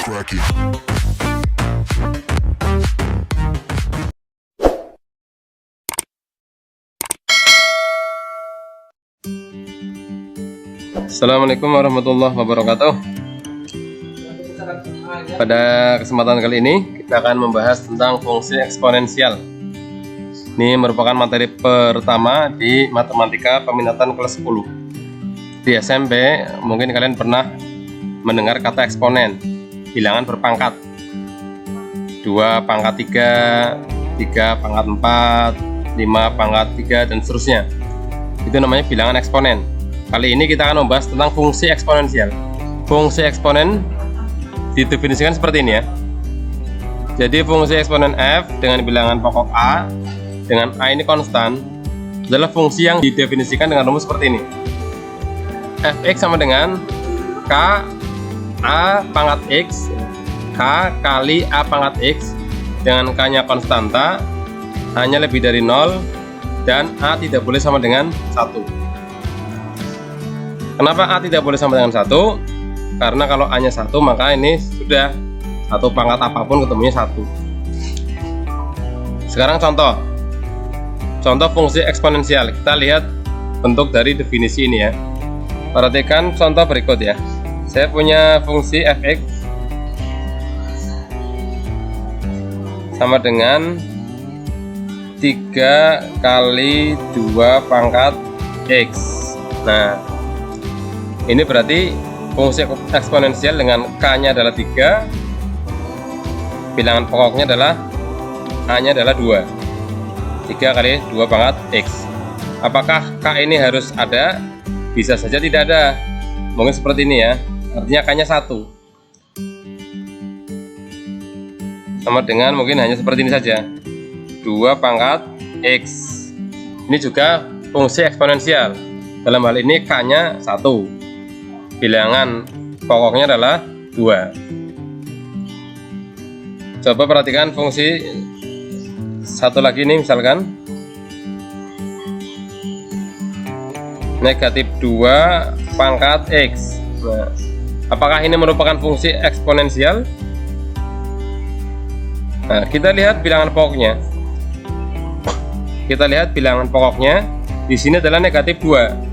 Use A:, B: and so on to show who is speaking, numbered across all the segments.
A: crack it.
B: Assalamualaikum warahmatullahi wabarakatuh. Pada kesempatan kali ini kita akan membahas tentang fungsi eksponensial. Ini merupakan materi pertama di matematika peminatan kelas 10. Di SMP mungkin kalian pernah mendengar kata eksponen, bilangan berpangkat 2 pangkat 3, 3 pangkat 4, 5 pangkat 3 dan seterusnya. Itu namanya bilangan eksponen. Kali ini kita akan membahas tentang fungsi eksponensial. Fungsi eksponen didefinisikan seperti ini ya. Jadi fungsi eksponen f dengan bilangan pokok a dengan a ini konstan adalah fungsi yang didefinisikan dengan rumus seperti ini. Fx sama dengan k a pangkat x k kali a pangkat x dengan k nya konstanta, hanya lebih dari 0 dan a tidak boleh sama dengan 1. Kenapa A tidak boleh sama dengan 1? Karena kalau A nya 1 maka ini sudah satu pangkat apapun ketemunya 1. Sekarang contoh fungsi eksponensial. Kita lihat bentuk dari definisi ini ya. Perhatikan contoh berikut ya. Saya punya fungsi fx sama dengan 3 kali 2 pangkat x. Nah, ini berarti fungsi eksponensial dengan k-nya adalah 3, bilangan pokoknya adalah a-nya adalah 2. 3 kali 2 pangkat x. Apakah k ini harus ada? Bisa saja tidak ada. Mungkin seperti ini ya. Artinya k-nya 1. Sama dengan mungkin hanya seperti ini saja. 2 pangkat x. Ini juga fungsi eksponensial. Dalam hal ini k-nya 1. Bilangan pokoknya adalah 2. Coba perhatikan fungsi satu lagi ini, misalkan negatif 2 pangkat x. Nah, apakah ini merupakan fungsi eksponensial? Nah, kita lihat bilangan pokoknya. Di sini adalah negatif 2.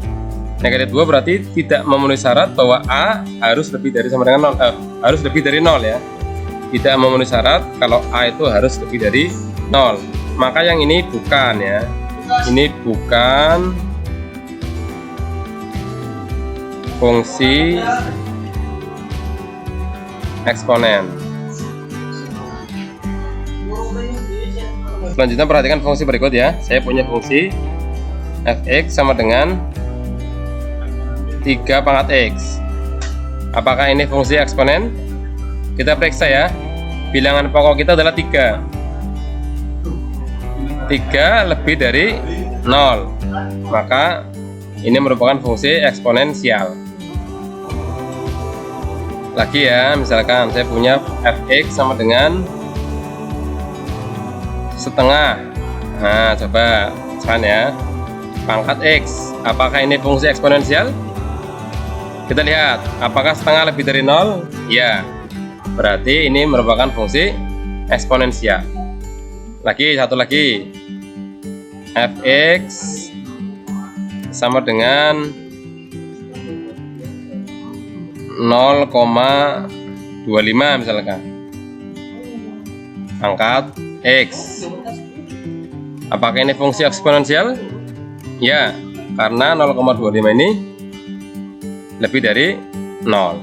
B: Negatif 2 berarti tidak memenuhi syarat bahwa A harus lebih dari sama dengan 0, harus lebih dari 0 ya. Tidak memenuhi syarat kalau A itu harus lebih dari 0. Maka yang ini bukan ya. Ini bukan fungsi eksponen. Selanjutnya perhatikan fungsi berikut ya. Saya punya fungsi fx sama dengan 3 pangkat x. Apakah ini fungsi eksponen? Kita periksa ya. Bilangan pokok kita adalah 3. 3 lebih dari 0. Maka ini merupakan fungsi eksponensial. Lagi ya, misalkan saya punya fx sama dengan setengah. Nah, coba misalkan ya. Pangkat x. Apakah ini fungsi eksponensial? Kita lihat, apakah setengah lebih dari 0? Ya, berarti ini merupakan fungsi eksponensial. Satu lagi, fx sama dengan 0,25 misalkan, pangkat x. Apakah ini fungsi eksponensial? Ya, karena 0,25 ini lebih dari 0.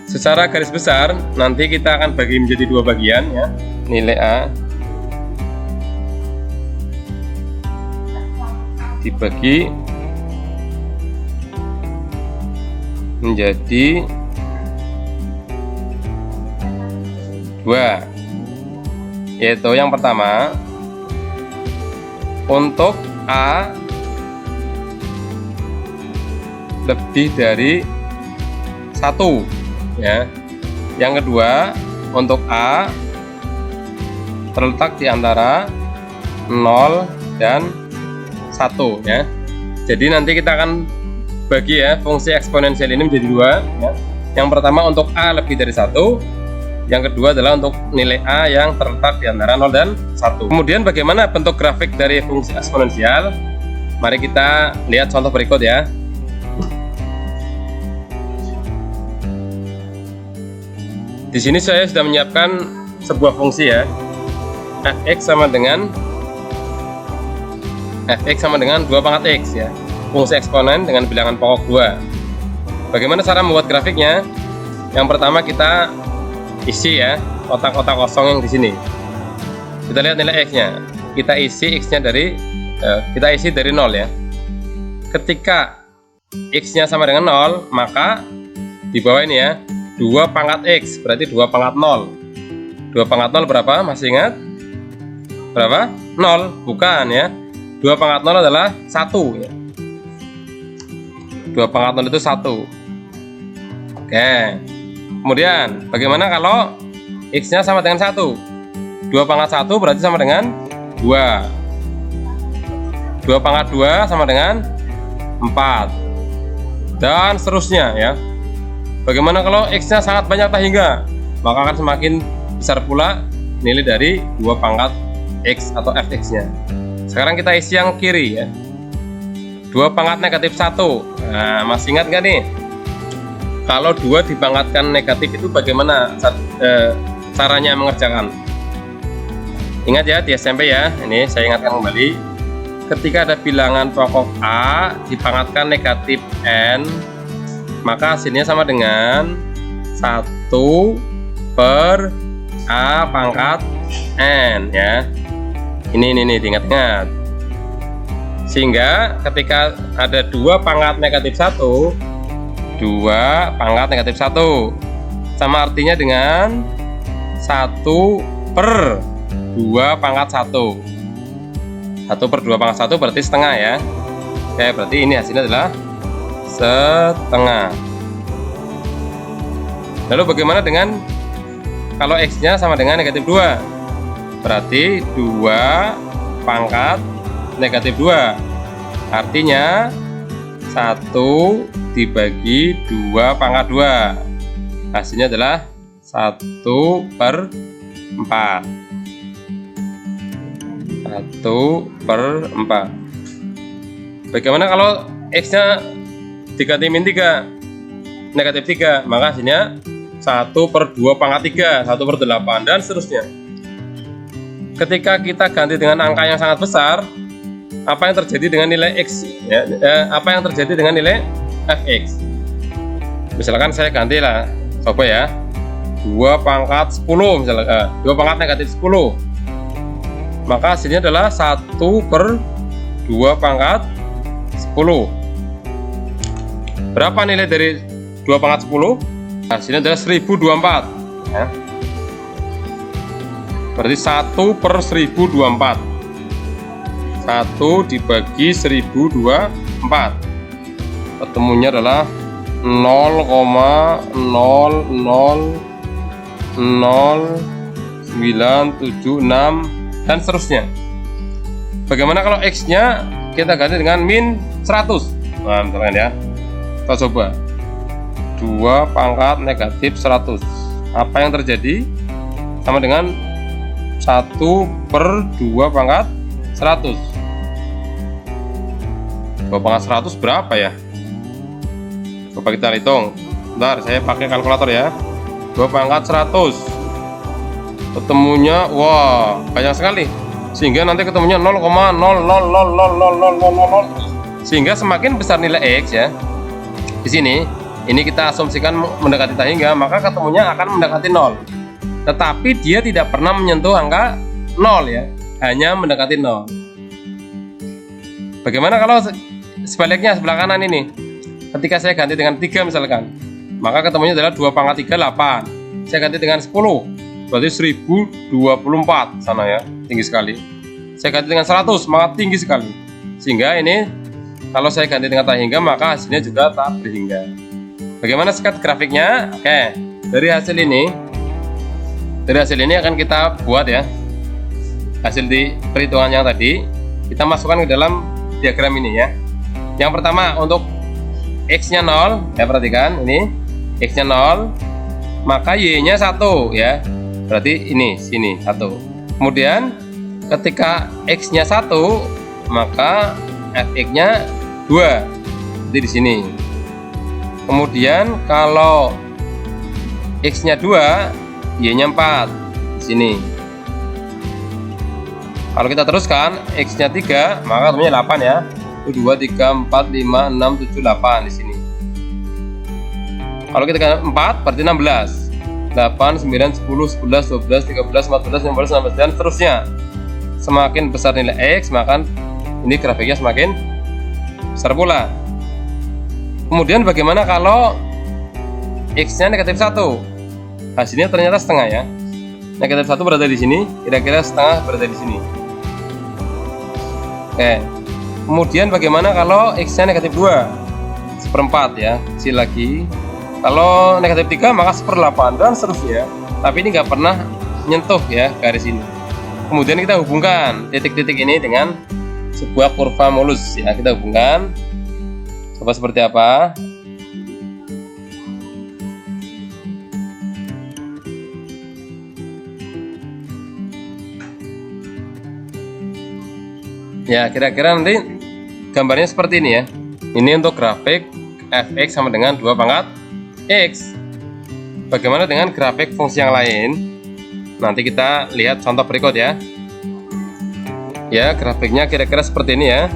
B: Secara garis besar nanti kita akan bagi menjadi 2 bagian ya. Nilai A dibagi menjadi 2, yaitu yang pertama untuk A lebih dari 1 ya. Yang kedua untuk A terletak di antara 0 dan 1 ya. Jadi nanti kita akan bagi ya fungsi eksponensial ini menjadi 2 ya. Yang pertama untuk A lebih dari 1, Yang kedua adalah untuk nilai A yang terletak di antara 0 dan 1. Kemudian bagaimana bentuk grafik dari fungsi eksponensial? Mari kita lihat contoh berikut ya. Di sini saya sudah menyiapkan sebuah fungsi ya. Fx sama dengan 2 pangkat X ya. Fungsi eksponen dengan bilangan pokok 2. Bagaimana cara membuat grafiknya? Yang pertama kita isi ya kotak-kotak kosong yang di sini. Kita lihat nilai X-nya. Kita isi X-nya dari 0 ya. Ketika X-nya sama dengan 0, maka di bawah ini ya 2 pangkat X berarti 2 pangkat 0. 2 pangkat 0 berapa? Masih ingat? Berapa? 0? Bukan ya. 2 pangkat 0 adalah 1 ya. 2 pangkat 0 itu 1. Oke. Kemudian bagaimana kalau X-nya sama dengan 1? 2 pangkat 1 berarti sama dengan 2. 2 pangkat 2 sama dengan 4. Dan seterusnya ya. Bagaimana kalau X-nya sangat banyak tak hingga? Maka akan semakin besar pula nilai dari 2 pangkat X atau Fx-nya. Sekarang kita isi yang kiri ya. 2 pangkat negatif 1. Nah, masih ingat nggak nih? Kalau 2 dipangkatkan negatif itu bagaimana caranya mengerjakan? Ingat ya di SMP ya. Ini saya ingatkan kembali. Ketika ada bilangan pokok A dipangkatkan negatif N, maka hasilnya sama dengan 1 per A pangkat N ya. Ini diingat-ingat. Sehingga ketika ada 2 pangkat negatif 1, 2 pangkat negatif 1 sama artinya dengan 1 per 2 pangkat 1. 1 per 2 pangkat 1 berarti setengah ya. Oke, berarti ini hasilnya adalah setengah. Lalu bagaimana dengan kalau X-nya sama dengan negatif 2? Berarti 2 pangkat negatif 2. Artinya 1 dibagi 2 pangkat 2. Hasilnya adalah 1 per 4. 1 per 4. Bagaimana kalau X-nya diganti min 3? Negatif 3. Maka hasilnya 1 per 2 pangkat 3. 1 per 8 dan seterusnya. Ketika kita ganti dengan angka yang sangat besar, apa yang terjadi dengan nilai X ya? Apa yang terjadi dengan nilai Fx? Misalkan saya gantilah, coba ya, 2 pangkat 10 misalnya, 2 pangkat negatif 10, maka hasilnya adalah 1 per 2 pangkat 10. Berapa nilai dari 2 pangkat 10? Hasilnya adalah 1024 ya. Berarti 1 per 1024. 1 dibagi 1024. Ketemunya adalah 0,000976 dan seterusnya. Bagaimana kalau X-nya kita ganti dengan min 100? Nah, misalkan ya. Kita coba. 2 pangkat negatif 100. Apa yang terjadi? Sama dengan 1 per 2 pangkat 100. 2 pangkat 100 berapa ya? Coba kita hitung. Bentar, saya pakai kalkulator ya. 2 pangkat 100. Ketemunya, wah, banyak sekali. Sehingga nanti ketemunya 0,00000000. Sehingga semakin besar nilai X ya. Di sini, ini kita asumsikan mendekati tak hingga, maka ketemunya akan mendekati 0. Tetapi dia tidak pernah menyentuh angka 0 ya, hanya mendekati 0. Bagaimana kalau sebaliknya sebelah kanan ini? Ketika saya ganti dengan 3 misalkan, maka ketemunya adalah 2 pangkat 3, 8. Saya ganti dengan 10, berarti 1024 sana ya, tinggi sekali. Saya ganti dengan 100, maka tinggi sekali. Sehingga ini kalau saya ganti dengan tak hingga, maka hasilnya juga tak berhingga. Bagaimana skat grafiknya? Oke, dari hasil ini akan kita buat ya, hasil di perhitungan yang tadi kita masukkan ke dalam diagram ini ya. Yang pertama untuk X nya 0 ya, perhatikan ini X nya 0, maka Y-nya 1 ya. Berarti ini sini 1. Kemudian ketika X-nya 1, maka Fx-nya 2. Jadi di sini. Kemudian kalau X-nya 2, Y-nya 4 di sini. Kalau kita teruskan X-nya 3, maka ketemunya 8 ya. 1 2 3 4 5 6 7 8 di sini. Kalau kita 4 berarti 16. 8 9 10 11 12 13 14 15 16 dan seterusnya. Semakin besar nilai X, maka ini grafiknya semakin besar pula. Kemudian bagaimana kalau X-nya negatif 1? Hasilnya ternyata setengah ya. Negatif 1 berada di sini, kira-kira setengah berada di sini. Oke. Kemudian bagaimana kalau X-nya negatif 2? Seperempat ya, kecil lagi. Kalau negatif 3 maka 1/8 dan seterusnya. Tapi ini nggak pernah nyentuh ya garis ini. Kemudian kita hubungkan titik-titik ini dengan sebuah kurva mulus ya. Kita hubungkan. Coba seperti apa? Ya, kira-kira nanti gambarnya seperti ini ya. Ini untuk grafik fx sama dengan 2 pangkat x. Bagaimana dengan grafik fungsi yang lain? Nanti kita lihat contoh berikut ya. Ya, grafiknya kira-kira seperti ini ya.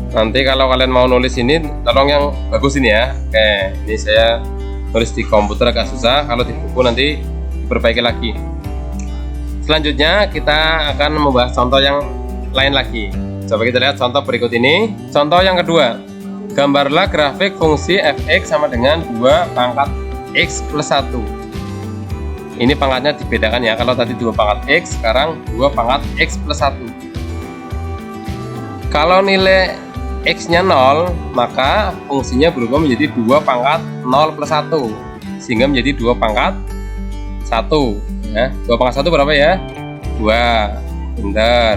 B: Nanti kalau kalian mau nulis ini, tolong yang bagus ini ya. Oke, ini saya tulis di komputer agak susah. Kalau di buku nanti diperbaiki lagi. Selanjutnya kita akan membahas contoh yang lain lagi. Coba kita lihat contoh berikut ini. Contoh yang kedua, gambarlah grafik fungsi fx sama dengan 2 pangkat x plus 1. Ini pangkatnya dibedakan ya. Kalau tadi 2 pangkat x, sekarang 2 pangkat x plus 1. Kalau nilai x-nya 0, maka fungsinya berubah menjadi 2 pangkat 0 plus 1, sehingga menjadi 2 pangkat 1 ya. 2 pangkat 1 berapa ya? 2. Benar.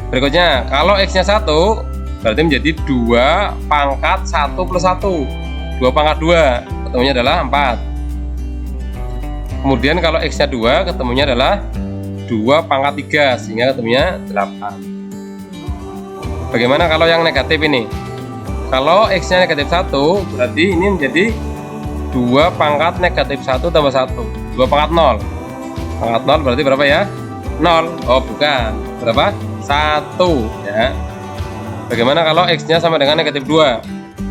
B: Berikutnya, kalau X-nya 1, berarti menjadi 2 pangkat 1 plus 1. 2 pangkat 2, ketemunya adalah 4. Kemudian kalau X-nya 2, ketemunya adalah 2 pangkat 3, sehingga ketemunya 8. Bagaimana kalau yang negatif ini? Kalau X-nya negatif 1, berarti ini menjadi 2 pangkat negatif 1 tambah 1. 2 pangkat 0. Pangkat 0 berarti berapa ya? 0. Oh, bukan. Berapa? 1 ya. Bagaimana kalau X-nya sama dengan negatif 2?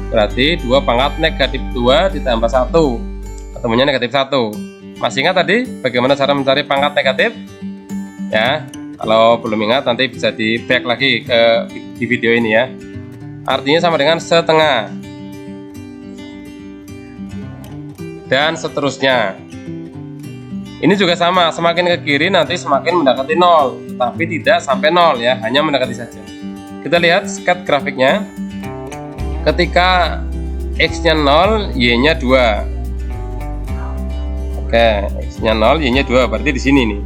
B: Berarti 2 pangkat negatif 2 ditambah 1, ketemunya negatif 1. Masih ingat tadi bagaimana cara mencari pangkat negatif? Ya, kalau belum ingat nanti bisa di back lagi di video ini ya. Artinya sama dengan setengah. Dan seterusnya. Ini juga sama, semakin ke kiri nanti semakin mendekati 0, tapi tidak sampai 0 ya, hanya mendekati saja. Kita lihat sket grafiknya. Ketika X-nya 0, Y-nya 2. Oke, X-nya 0, Y-nya 2, berarti di sini nih.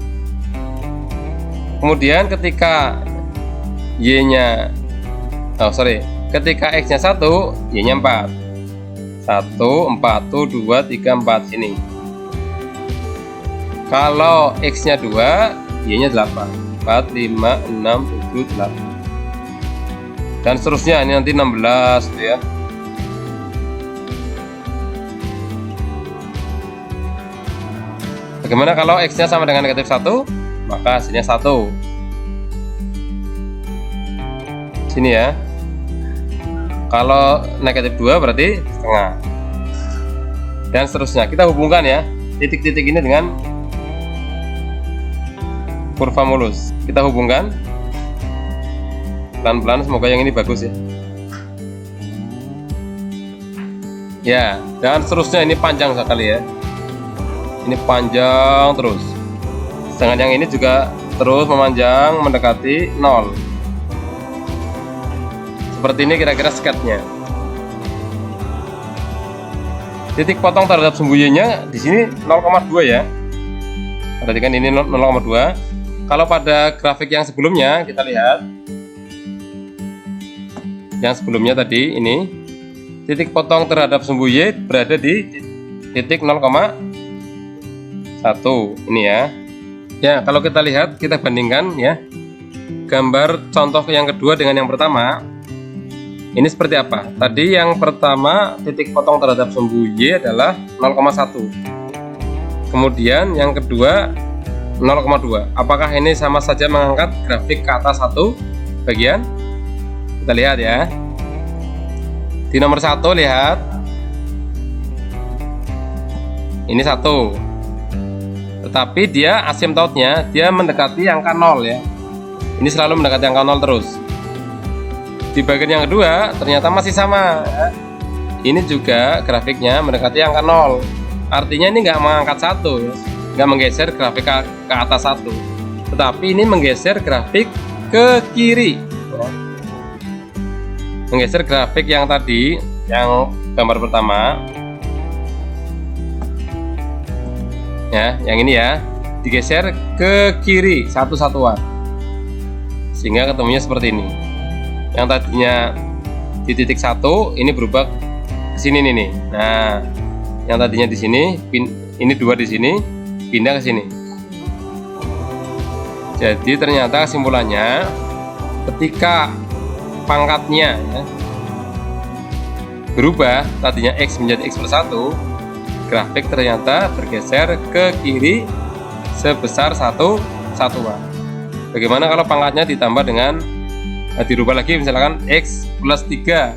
B: Kemudian ketika Y-nya ketika X-nya 1, Y-nya 4. 1, 4, 2, 3, 4 sini. Kalau X-nya 2, Y-nya 8. 4, 5, 6, 7, 8. Dan seterusnya, ini nanti 16 gitu ya. Bagaimana kalau X-nya sama dengan negatif 1? Maka hasilnya 1. Sini ya. Kalau negatif 2 berarti setengah. Dan seterusnya, kita hubungkan ya titik-titik ini dengan kurva mulus. Kita hubungkan pelan-pelan, semoga yang ini bagus ya. Ya, dan seterusnya ini panjang sekali ya. Ini panjang terus. Sedangkan yang ini juga terus memanjang mendekati 0. Seperti ini kira-kira sketnya. Titik potong terhadap sumbu Y-nya di sini 0,2 ya. Perhatikan ini 0,2. Kalau pada grafik yang sebelumnya kita lihat, yang sebelumnya tadi ini titik potong terhadap sumbu Y berada di titik 0,1 ini ya. Ya, kalau kita lihat, kita bandingkan ya gambar contoh yang kedua dengan yang pertama. Ini seperti apa? Tadi yang pertama titik potong terhadap sumbu Y adalah 0,1. Kemudian yang kedua 0,2. Apakah ini sama saja mengangkat grafik ke atas satu bagian? Kita lihat ya. Di nomor 1 lihat. Ini 1. Tetapi dia asimptotnya dia mendekati angka 0 ya. Ini selalu mendekati angka 0 terus. Di bagian yang kedua ternyata masih sama ya. Ini juga grafiknya mendekati angka 0. Artinya ini nggak mengangkat 1 ya. Nggak menggeser grafik ke atas 1, tetapi ini menggeser grafik ke kiri ya. Menggeser grafik yang tadi, yang gambar pertama ya, yang ini ya, digeser ke kiri satu-satuan sehingga ketemunya seperti ini. Yang tadinya di titik 1 ini berubah ke sini nih. Nah, yang tadinya di sini, ini 2 di sini, pindah ke sini. Jadi ternyata kesimpulannya ketika pangkatnya ya, berubah, tadinya X menjadi X plus 1, grafik ternyata bergeser ke kiri sebesar 1 satuan. Bagaimana kalau pangkatnya ditambah dengan dirubah lagi misalkan X plus 3,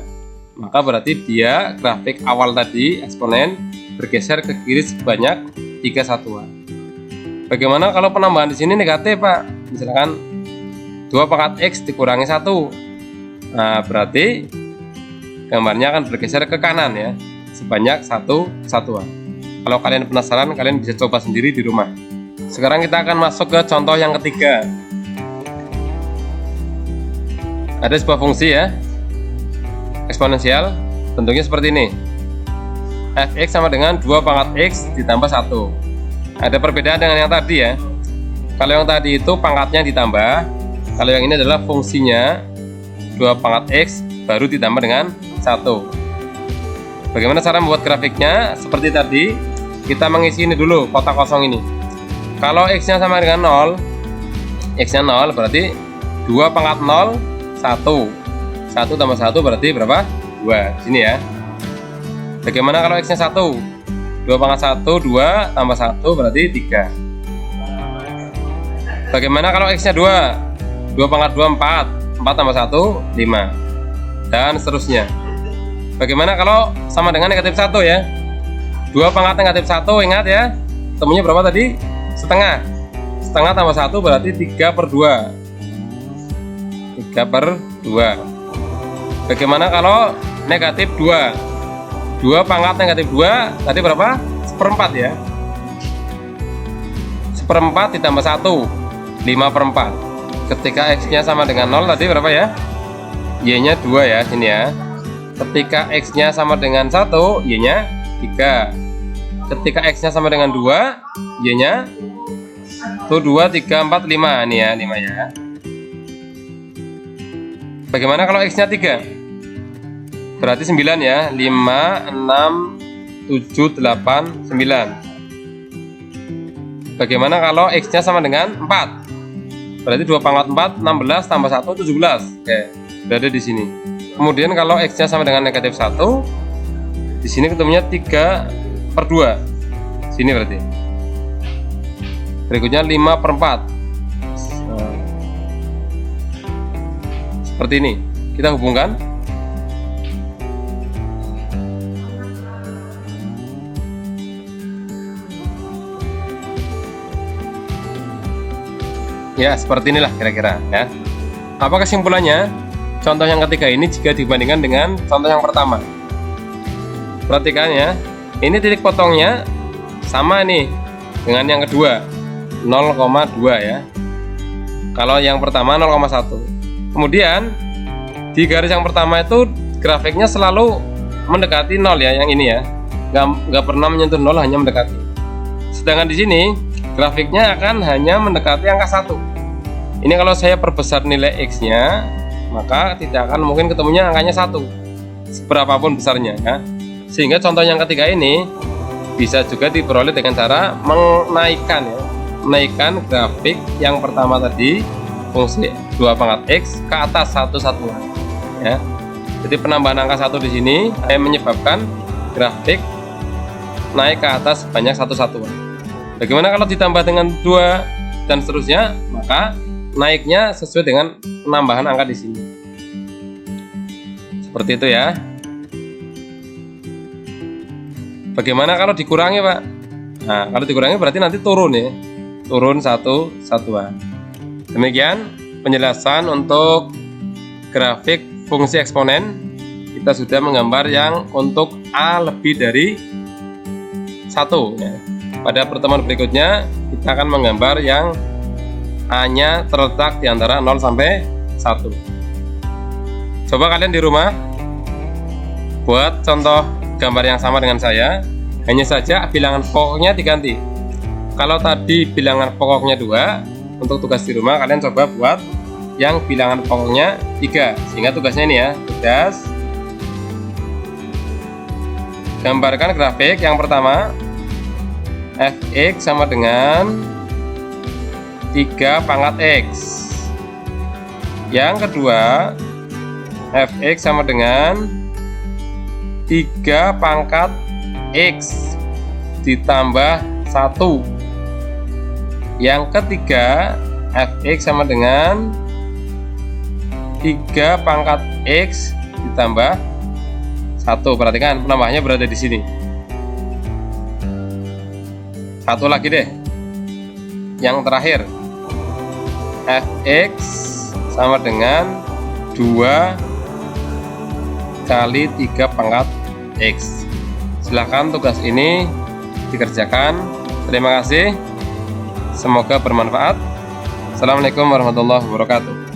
B: maka berarti dia grafik awal tadi eksponen bergeser ke kiri sebanyak 3 satuan. Bagaimana kalau penambahan di sini negatif, Pak? Misalkan 2 pangkat X dikurangi 1. Nah, berarti gambarnya akan bergeser ke kanan ya, sebanyak 1 satuan. Kalau kalian penasaran, kalian bisa coba sendiri di rumah. Sekarang kita akan masuk ke contoh yang ketiga. Ada sebuah fungsi ya, eksponensial, bentuknya seperti ini. Fx sama dengan 2 pangkat X ditambah 1. Ada perbedaan dengan yang tadi ya. Kalau yang tadi itu pangkatnya ditambah, kalau yang ini adalah fungsinya 2 pangkat X baru ditambah dengan 1. Bagaimana cara membuat grafiknya? Seperti tadi, kita mengisi ini dulu, kotak kosong ini. Kalau X nya sama dengan 0, X nya 0 berarti 2 pangkat 0, 1. 1 tambah 1 berarti berapa? 2. Sini ya. Bagaimana kalau X nya 1? 2 pangkat 1, 2 tambah 1 berarti 3. Bagaimana kalau X nya 2? 2 pangkat 2, 4. 4 tambah 1, 5. Dan seterusnya. Bagaimana kalau sama dengan negatif 1 ya? 2 pangkat negatif 1, ingat ya, temunya berapa tadi? Setengah. Setengah tambah 1 berarti 3 per 2. 3 per 2. Bagaimana kalau negatif 2? 2 pangkat negatif 2 tadi berapa? Seperempat ya. Seperempat ditambah 1, 5 per 4. Ketika X nya sama dengan 0 tadi berapa ya? Y nya 2 ya, sini ya. Ketika X nya sama dengan 1, Y nya 3. Ketika X nya sama dengan 2, Y nya tuh 2, 3, 4, 5. Ini ya, 5 ya. Bagaimana kalau X nya 3? Berarti 9 ya. 5, 6, 7, 8, 9. Bagaimana kalau X nya sama dengan 4? Berarti 2 pangkat 4, 16 tambah 1, 17. Oke, berada di sini. Kemudian kalau X nya sama dengan negatif 1, di sini ketemunya 3 per 2. Sini berarti. Berikutnya 5 per 4. Seperti ini. Kita hubungkan. Ya, seperti inilah kira-kira ya. Apa kesimpulannya? Contoh yang ketiga ini jika dibandingkan dengan contoh yang pertama. Perhatikan ya. Ini titik potongnya sama nih dengan yang kedua, 0,2 ya. Kalau yang pertama 0,1. Kemudian di garis yang pertama itu grafiknya selalu mendekati 0 ya, yang ini ya. Nggak pernah menyentuh 0, hanya mendekati. Sedangkan di sini grafiknya akan hanya mendekati angka 1. Ini kalau saya perbesar nilai X nya, maka tidak akan mungkin ketemunya angkanya 1 seberapapun besarnya ya. Sehingga contoh yang ketiga ini bisa juga diperoleh dengan cara menaikkan ya, menaikkan grafik yang pertama tadi fungsi 2 pangkat X ke atas satu satuan ya. Jadi penambahan angka 1 di sini yang menyebabkan grafik naik ke atas sebanyak satu satuan. Bagaimana kalau ditambah dengan 2 dan seterusnya? Maka naiknya sesuai dengan penambahan angka di sini. Seperti itu ya. Bagaimana kalau dikurangi, Pak? Nah, kalau dikurangi berarti nanti turun ya. Turun satu satuan. Demikian penjelasan untuk grafik fungsi eksponen. Kita sudah menggambar yang untuk A lebih dari 1 ya. Pada pertemuan berikutnya kita akan menggambar yang A-nya terletak di antara 0 sampai 1. Coba kalian di rumah buat contoh gambar yang sama dengan saya, hanya saja bilangan pokoknya diganti. Kalau tadi bilangan pokoknya 2, untuk tugas di rumah kalian coba buat yang bilangan pokoknya 3, sehingga tugasnya ini ya, tugas gambarkan grafik yang pertama fx sama dengan 3 pangkat x. Yang kedua fx sama dengan 3 pangkat x ditambah 1. Yang ketiga fx sama dengan 3 pangkat x ditambah 1. Perhatikan penambahnya berada di sini. Satu lagi deh, yang terakhir fx sama dengan 2 kali 3 pangkat x. Silahkan tugas ini dikerjakan. Terima kasih, semoga bermanfaat. Assalamualaikum warahmatullahi wabarakatuh.